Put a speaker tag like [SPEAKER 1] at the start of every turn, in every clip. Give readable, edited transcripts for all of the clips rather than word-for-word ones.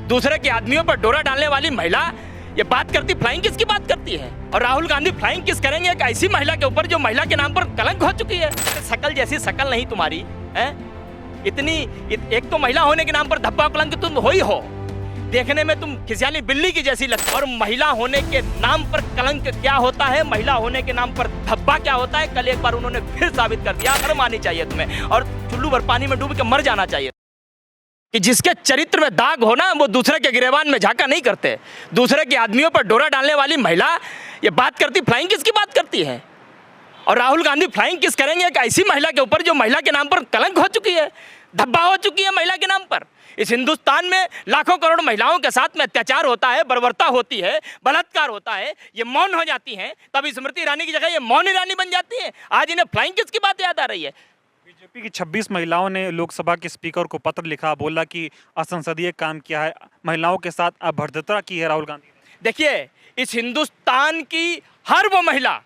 [SPEAKER 1] दूसरे के आदमियों पर डोरा डालने वाली महिला ये बात करती, फ्लाइंग किस की बात करती है? और राहुल गांधी फ्लाइंग किस करेंगे एक ऐसी महिला के ऊपर जो महिला के नाम पर कलंक हो चुकी है? शकल जैसी शकल नहीं तुम्हारी है, एक तो महिला होने के नाम पर धब्बा कलंक तुम हो ही हो, देखने में तुम खिसियानी बिल्ली की जैसी लगती। और महिला होने के नाम पर कलंक क्या होता है, महिला होने के नाम पर धब्बा क्या होता है, कल एक बार उन्होंने फिर साबित कर दिया। शर्म आनी चाहिए तुम्हें और चुल्लू भर पानी में डूब के मर जाना चाहिए। कि जिसके चरित्र में दाग हो ना, वो दूसरे के गिरेबान में झांका नहीं करते। दूसरे के आदमियों पर डोरा डालने वाली महिला ये बात करती, फ्लाइंग किस की बात करती है? और राहुल गांधी फ्लाइंग किस करेंगे एक ऐसी महिला के ऊपर जो महिला के नाम पर कलंक हो चुकी है, धब्बा हो चुकी है महिला के नाम पर। इस हिंदुस्तान में लाखों करोड़ महिलाओं के साथ में अत्याचार होता है, बर्बरता होती है, बलात्कार होता है, ये मौन हो जाती हैं, तब स्मृति ईरानी की जगह ये मौन ईरानी बन जाती है। आज इन्हें फ्लाइंग किस की बात याद आ रही है?
[SPEAKER 2] बीजेपी की 26 महिलाओं ने लोकसभा के स्पीकर को पत्र लिखा, बोला कि असंसदीय काम किया है, महिलाओं के साथ अभद्रता की है राहुल गांधी।
[SPEAKER 1] देखिए, इस हिंदुस्तान की हर वो महिला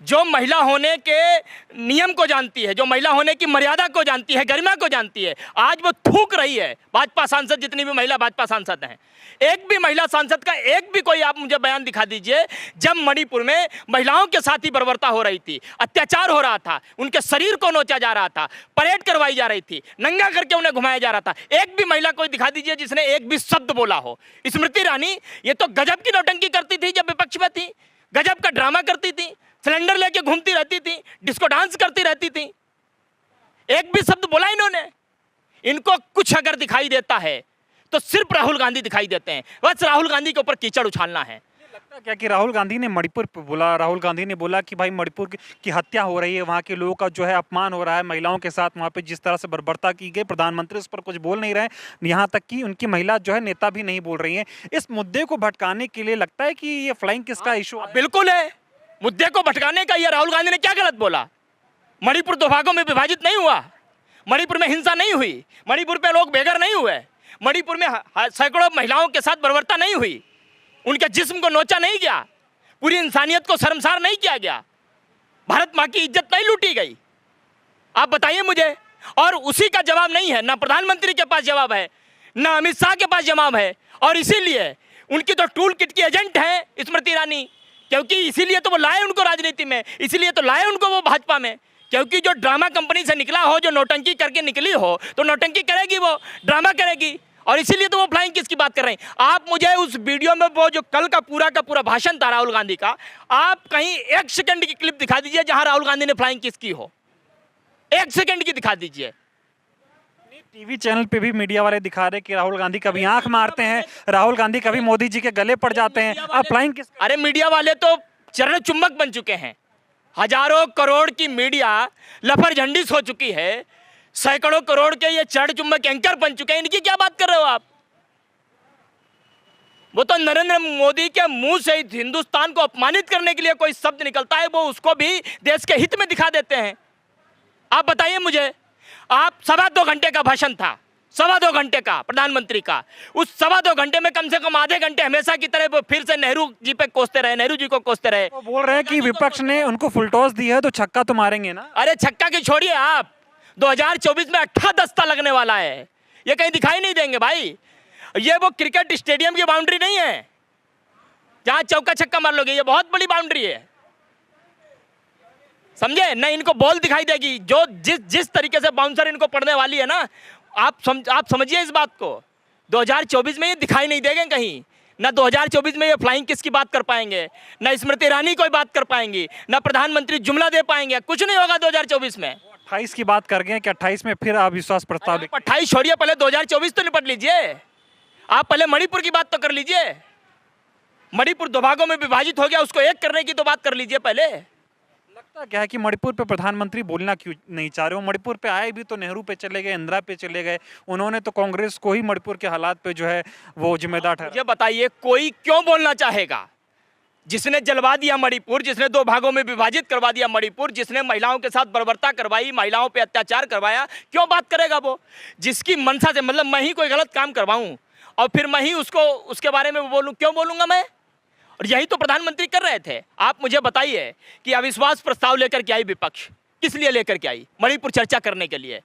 [SPEAKER 1] जो महिला होने के नियम को जानती है, जो महिला होने की मर्यादा को जानती है, गरिमा को जानती है, आज वो थूक रही है। भाजपा सांसद, जितनी भी महिला भाजपा सांसद हैं, एक भी महिला सांसद का एक भी कोई आप मुझे बयान दिखा दीजिए जब मणिपुर में महिलाओं के साथ ही बर्बरता हो रही थी, अत्याचार हो रहा था, उनके शरीर को नोचा जा रहा था, परेड करवाई जा रही थी, नंगा करके उन्हें घुमाया जा रहा था, एक भी महिला कोई दिखा दीजिए जिसने एक भी शब्द बोला हो। स्मृति ईरानी ये तो गजब की नौटंकी करती थी जब विपक्ष में थी, गजब का ड्रामा करती थी, सिलेंडर लेके घूमती रहती थी, डिस्को डांस करती रहती थी, एक भी शब्द बोला इन्होंने? इनको कुछ अगर दिखाई देता है तो सिर्फ राहुल गांधी दिखाई देते हैं, बस राहुल गांधी के ऊपर कीचड़ उछालना है।
[SPEAKER 2] लगता है क्या कि राहुल गांधी ने मणिपुर पे बोला, राहुल गांधी ने बोला कि भाई मणिपुर की हत्या हो रही है, वहाँ के लोगों का जो है अपमान हो रहा है, महिलाओं के साथ वहाँ पे जिस तरह से बर्बरता की गई, प्रधानमंत्री उस पर कुछ बोल नहीं रहे, यहाँ तक कि उनकी महिला जो है नेता भी नहीं बोल रही है। इस मुद्दे को भटकाने के लिए लगता है कि ये फ्लाइंग किसका इशू है?
[SPEAKER 1] बिल्कुल है, मुद्दे को भटकाने का। ये राहुल गांधी ने क्या गलत बोला? मणिपुर दो भागों में विभाजित नहीं हुआ, मणिपुर में हिंसा नहीं हुई, मणिपुर पे लोग बेघर नहीं हुए, मणिपुर में सैकड़ों महिलाओं के साथ बर्बरता नहीं हुई, उनके जिस्म को नोचा नहीं गया, पूरी इंसानियत को शर्मसार नहीं किया गया, भारत माँ की इज्जत नहीं लूटी गई। आप बताइए मुझे। और उसी का जवाब नहीं है, ना प्रधानमंत्री के पास जवाब है, ना अमित शाह के पास जवाब है। और इसीलिए उनकी तो टूल किट की एजेंट है स्मृति ईरानी, क्योंकि इसीलिए तो वो लाए उनको राजनीति में, इसीलिए तो लाए उनको वो भाजपा में। क्योंकि जो ड्रामा कंपनी से निकला हो, जो नौटंकी करके निकली हो, तो नौटंकी करेगी, वो ड्रामा करेगी। और इसीलिए तो वो फ्लाइंग किस की बात कर रहे हैं। आप मुझे उस वीडियो में वो जो कल का पूरा भाषण था राहुल गांधी का, आप कहीं 1 सेकंड की क्लिप दिखा दीजिए जहां राहुल गांधी ने फ्लाइंग किस की हो, 1 सेकंड की दिखा दीजिए।
[SPEAKER 2] टीवी चैनल पे भी मीडिया वाले दिखा रहे कि राहुल गांधी कभी आंख मारते हैं, राहुल गांधी कभी मोदी जी के गले पड़ जाते हैं, अब फ्लाइंग किस?
[SPEAKER 1] अरे मीडिया वाले तो चरण चुंबक बन चुके हैं, हजारों करोड़ की मीडिया लफर झंडिस हो चुकी है, सैकड़ों करोड़ के ये चरण चुंबक एंकर बन चुके हैं। इनकी क्या बात कर रहे हो आप? वो तो नरेंद्र मोदी के मुंह से हिंदुस्तान को अपमानित करने के लिए कोई शब्द निकलता है, वो उसको भी देश के हित में दिखा देते हैं। आप बताइए मुझे, आप 2.25 घंटे का भाषण था, 2.25 घंटे का प्रधानमंत्री का, उस 2.25 घंटे में कम से कम आधे घंटे हमेशा की तरह वो फिर से नेहरू जी पे कोसते रहे, नेहरू जी को कोसते रहे।
[SPEAKER 2] वो बोल रहे हैं कि विपक्ष ने उनको फुल टॉस दी है तो छक्का तो मारेंगे ना।
[SPEAKER 1] अरे छक्का की छोड़िए आप, 2024 में 8 दस्ता लगने वाला है, ये कहीं दिखाई नहीं देंगे भाई। ये वो क्रिकेट स्टेडियम की बाउंड्री नहीं है जहां चौका छक्का मार लोगे, ये बहुत बड़ी बाउंड्री है, समझे ना? इनको बॉल दिखाई देगी, जो जिस तरीके से बाउंसर इनको पड़ने वाली है ना, आप समझिए इस बात को। 2024 में ये दिखाई नहीं देंगे कहीं, ना 2024 में ये फ्लाइंग किस की बात कर पाएंगे, ना स्मृति ईरानी कोई बात कर पाएंगी, ना प्रधानमंत्री जुमला दे पाएंगे, कुछ नहीं होगा 2024 में।
[SPEAKER 2] 28 की बात कर गए कि 28 में फिर अविश्वास प्रस्ताव।
[SPEAKER 1] 28 छोड़िए, पहले 2024 तो निपट लीजिए। आप पहले मणिपुर की बात तो कर लीजिए, मणिपुर 2 भागों में विभाजित हो गया, उसको एक करने की तो बात कर लीजिए पहले।
[SPEAKER 2] लगता क्या है कि मणिपुर पे प्रधानमंत्री बोलना क्यों नहीं चाह रहे हो? मणिपुर पे आए भी तो नेहरू पे चले गए, इंदिरा पे चले गए, उन्होंने तो कांग्रेस को ही मणिपुर के हालात पे जो है वो जिम्मेदार ठहराया।
[SPEAKER 1] ये बताइए, कोई क्यों बोलना चाहेगा? जिसने जलवा दिया मणिपुर, जिसने 2 भागों में विभाजित करवा दिया मणिपुर, जिसने महिलाओं के साथ बर्बरता करवाई, महिलाओं पे अत्याचार करवाया, क्यों बात करेगा वो? जिसकी मनसा से, मतलब मैं ही कोई गलत काम करवाऊं और फिर मैं ही उसके बारे में बोलूं, क्यों बोलूंगा मैं? और यही तो प्रधानमंत्री कर रहे थे। आप मुझे बताइए कि अविश्वास प्रस्ताव लेकर के आई विपक्ष, किस लिए लेकर के आई? मणिपुर चर्चा करने के लिए।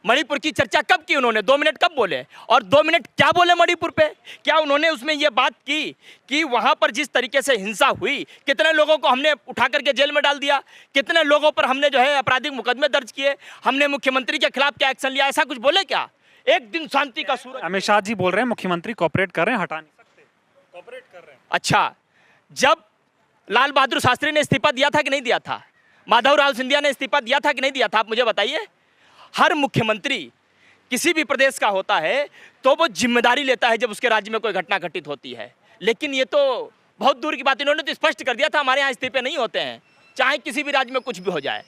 [SPEAKER 1] मणिपुर की चर्चा कब की उन्होंने? 2 मिनट कब बोले? और 2 मिनट क्या बोले मणिपुर पे? क्या उन्होंने उसमें ये बात की कि वहां पर जिस तरीके से हिंसा हुई, कितने लोगों को हमने उठा करके जेल में डाल दिया, कितने लोगों पर हमने जो है आपराधिक मुकदमे दर्ज किए, हमने मुख्यमंत्री के खिलाफ क्या एक्शन लिया? ऐसा कुछ बोले क्या? एक दिन शांति का सूरज।
[SPEAKER 2] अमित शाह जी बोल रहे हैं मुख्यमंत्री कोऑपरेट कर रहे हैं, हटा नहीं सकते, कोऑपरेट कर रहे हैं।
[SPEAKER 1] अच्छा, जब लाल बहादुर शास्त्री ने इस्तीफा दिया था कि नहीं दिया था? माधवराव सिंधिया ने इस्तीफा दिया था कि नहीं दिया था? आप मुझे बताइए। हर मुख्यमंत्री किसी भी प्रदेश का होता है तो वो जिम्मेदारी लेता है जब उसके राज्य में कोई घटना घटित होती है, लेकिन ये तो बहुत दूर की बात, इन्होंने तो स्पष्ट कर दिया था हमारे यहाँ इस्तीफे नहीं होते हैं, चाहे किसी भी राज्य में कुछ भी हो जाए।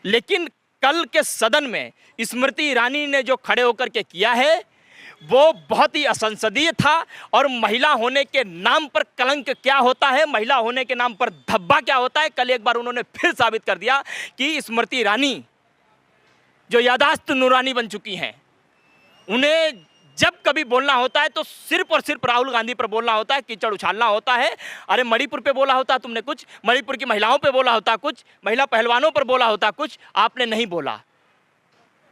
[SPEAKER 1] लेकिन कल के सदन में स्मृति ईरानी ने जो खड़े होकर के किया है वो बहुत ही असंसदीय था। और महिला होने के नाम पर कलंक क्या होता है, महिला होने के नाम पर धब्बा क्या होता है, कल एक बार उन्होंने फिर साबित कर दिया कि स्मृति ईरानी जो यादाश्त नूरानी बन चुकी हैं, उन्हें जब कभी बोलना होता है तो सिर्फ और सिर्फ राहुल गांधी पर बोलना होता है, कीचड़ उछालना होता है। अरे मणिपुर पे बोला होता तुमने कुछ, मणिपुर की महिलाओं पे बोला होता कुछ, महिला पहलवानों पर बोला होता कुछ, आपने नहीं बोला।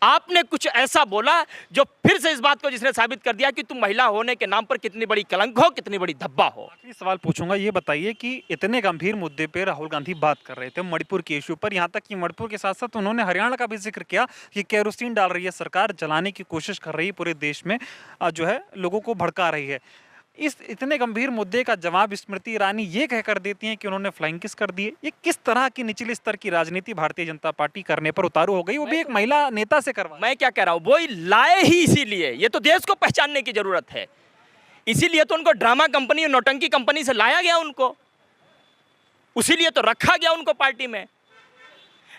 [SPEAKER 1] आपने कुछ ऐसा बोला जो फिर से इस बात को जिसने साबित कर दिया कि तुम महिला होने के नाम पर कितनी बड़ी कलंक हो, कितनी बड़ी धब्बा हो।
[SPEAKER 2] आखिरी सवाल पूछूंगा, ये बताइए कि इतने गंभीर मुद्दे पे राहुल गांधी बात कर रहे थे मणिपुर के इश्यू पर, यहाँ तक कि मणिपुर के साथ साथ उन्होंने हरियाणा का भी जिक्र किया कि केरोसिन डाल रही है सरकार, जलाने की कोशिश कर रही है पूरे देश में, जो है लोगों को भड़का रही है। इस इतने गंभीर मुद्दे का जवाब स्मृति ईरानी ये कहकर देती हैं कि उन्होंने फ्लाइंग किस कर दिए। ये किस तरह की निचले स्तर की राजनीति भारतीय जनता पार्टी करने पर उतारू हो गई, वो भी एक महिला नेता से करवा।
[SPEAKER 1] मैं क्या कह रहा हूँ, वो लाए ही इसीलिए, ये तो देश को पहचानने की जरूरत है, इसीलिए तो उनको ड्रामा कंपनी और नौटंकी कंपनी से लाया गया, उनको उसीलिए तो रखा गया उनको पार्टी में।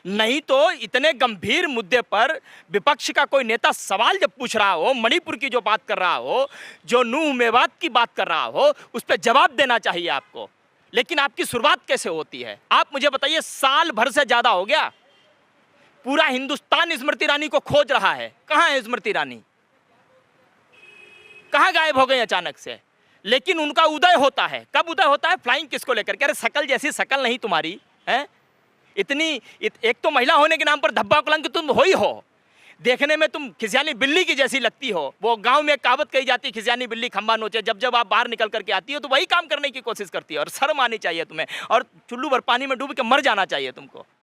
[SPEAKER 1] नहीं तो इतने गंभीर मुद्दे पर विपक्ष का कोई नेता सवाल जब पूछ रहा हो, मणिपुर की जो बात कर रहा हो, जो नूह मेवात की बात कर रहा हो, उस पर जवाब देना चाहिए आपको। लेकिन आपकी शुरुआत कैसे होती है? आप मुझे बताइए, साल भर से ज्यादा हो गया, पूरा हिंदुस्तान स्मृति ईरानी को खोज रहा है। कहां है स्मृति ईरानी? कहां गायब हो गई अचानक से? लेकिन उनका उदय होता है। कब उदय होता है? फ्लाइंग किसको लेकर के? अरे शकल जैसी शकल नहीं तुम्हारी है, एक तो महिला होने के नाम पर धब्बा कलंक तुम हो ही हो, देखने में तुम खिसियानी बिल्ली की जैसी लगती हो। वो गांव में कहावत कही जाती है, खिसियानी बिल्ली खंबा नोचे। जब जब आप बाहर निकल करके आती हो तो वही काम करने की कोशिश करती है, और शर्म आनी चाहिए तुम्हें, और चुल्लू भर पानी में डूब के मर जाना चाहिए तुमको।